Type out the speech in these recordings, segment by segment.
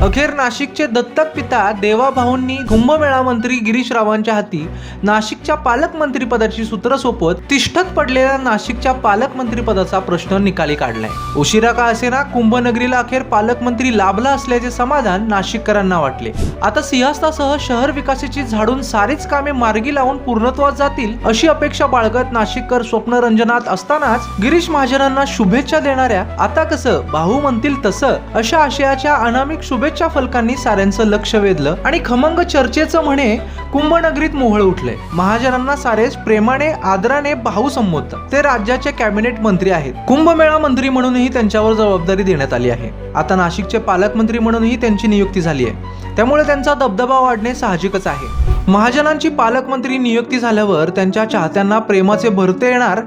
अखेर नाशिकचे दत्तक पिता देवाभाऊंनी कुंभमेळा मंत्री गिरीश रावांच्या हाती नाशिकच्या पालकमंत्री पदाची सूत्र सोपवत तिष्ठत पडलेल्या नाशिकच्या पालकमंत्री पदाचा प्रश्न निकाली काढलाय। उशिरा का असेना कुंभनगरीला अखेर पालकमंत्री लाभला असल्याचे समाधान नाशिककरांना वाटले। आता सिंहस्थासह शहर विकासाची झाडून सारीच कामे मार्गी लावून पूर्णत्वास जातील अशी अपेक्षा बाळगत नाशिककर स्वप्नरंजनात असतानाच गिरीश महाजनांना शुभेच्छा देणाऱ्या आता कसं भाऊ म्हणतील तसं अशा आशयाच्या अनामिक शुभेच्छा फलकांनी साऱ्यांचं लक्ष वेधलं आणि खमंग चर्चेचं म्हणे कुंभनगरीत मोहळ उठले। महाजनांना सारेच प्रेमाने आदराने भाऊ संबोधतात। ते राज्याचे कॅबिनेट मंत्री आहेत। कुंभमेळा मंत्री म्हणूनही त्यांच्यावर जबाबदारी देण्यात आली आहे। आता नाशिकचे पालकमंत्री म्हणूनही त्यांची नियुक्ती झाली आहे, त्यामुळे त्यांचा दबदबा वाढणे साहजिकच आहे। महाजनांची पालकमंत्री नियुक्ती झाल्यावर त्यांच्या चाहत्यांना प्रेमाचे भरते येणार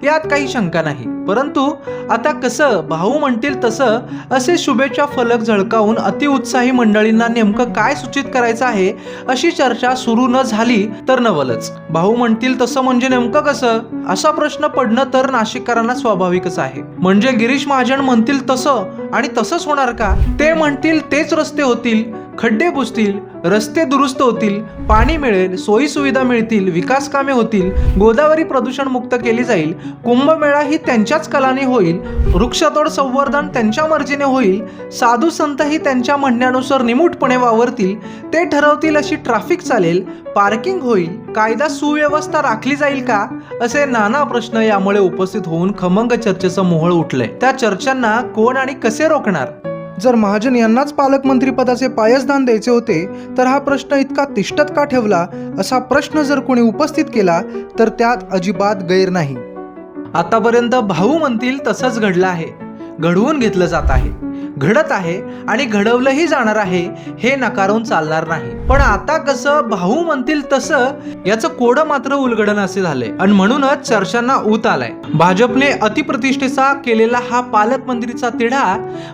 यात काही शंका नाही, परंतु आता कसं भाऊ म्हणतील तसं असे शुभेच्छा फलक झळकावून अतिउत्साही मंडळींना नेमकं काय सूचित करायचं आहे अशी चर्चा सुरू न झाली तर नवलच। भाऊ म्हणतील तसं म्हणजे नेमकं कसं असा प्रश्न पडणं तर नाशिककरांना स्वाभाविकच आहे। म्हणजे गिरीश महाजन म्हणतील तसं आणि तसंच होणार का? ते म्हणतील तेच रस्ते होतील, खड्डे बुजतील, रस्ते दुरुस्त होतील, पाणी मिळेल, सोयी सुविधा मिळतील, विकास कामे होतील, गोदावरी प्रदूषण मुक्त केली जाईल, कुंभमेळा ही त्यांच्याच कलाने होईल, वृक्षतोड संवर्धन त्यांच्या मर्जीने होईल, साधू संतही त्यांच्या म्हणण्यानुसार निमूटपणे वावरतील, ते ठरवतील अशी ट्रॅफिक चालेल, पार्किंग होईल, कायदा सुव्यवस्था राखली जाईल का? असे नाना प्रश्न यामुळे उपस्थित होऊन खमंग चर्चेचं मोहळ उठलंय। त्या चर्चांना कोण आणि कसे रोखणार? जर महाजन यांनाच पालकमंत्री पदाचे पायसदान द्यायचे होते तर हा प्रश्न इतका तिष्ठत का ठेवला असा प्रश्न जर कोणी उपस्थित केला तर त्यात अजिबात गैर नाही। आतापर्यंत भाऊ म्हणतील तसंच घडलं आहे, घडवून घेतलं जात आहे, घडत आहे आणि घडवलंही जाणार आहे हे नकारून चालणार नाही। पण आता कसं भाऊ म्हणतील तसं याचं कोडं मात्र उलगडन असे झाले आणि म्हणूनच चर्चांना ऊत आलाय। भाजपने अतिप्रतिष्ठेचा केलेला हा पालकमंत्रीचा तिढा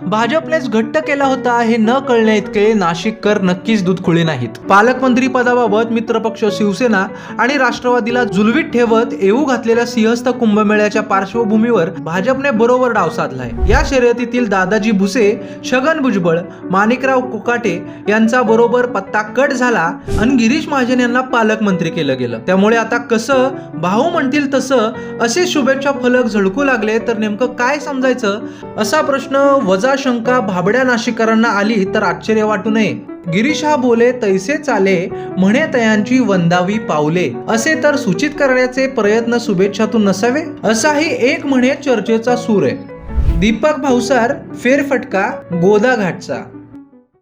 भाजपनेच घट्ट केला होता हे न कळणे इतके नाशिककर नक्कीच दूधखुळे नाहीत। पालकमंत्री पदाबाबत मित्रपक्ष शिवसेना आणि राष्ट्रवादीला जुलवीत ठेवत येऊ घातलेल्या सिंहस्थ कुंभमेळ्याच्या पार्श्वभूमीवर भाजपने बरोबर डाव साधलाय। या शर्यतीतील दादाजी भुसे, छगन भुजबळ, माणिकराव कोकाटे यांचा बरोबर पत्ता कट झाला आणि गिरीश महाजन यांना पालकमंत्री केलं गेलं। त्यामुळे आता कसं भाऊ म्हणतील तसं असे शुभेच्छा फलक झळकू लागले तर नेमकं काय समजायचं असा प्रश्न वजा शंका भाबड्या नाशिककरांना आली तर आश्चर्य वाटू नये। गिरीश हा बोले तैसे चाले म्हणे तयांची वंदावी पावले असे तर सूचित करण्याचे प्रयत्न शुभेच्छातून नसावे असाही एक म्हणे चर्चेचा सूर आहे। दीपक भाऊसार फेरफटका गोदा घाटचा।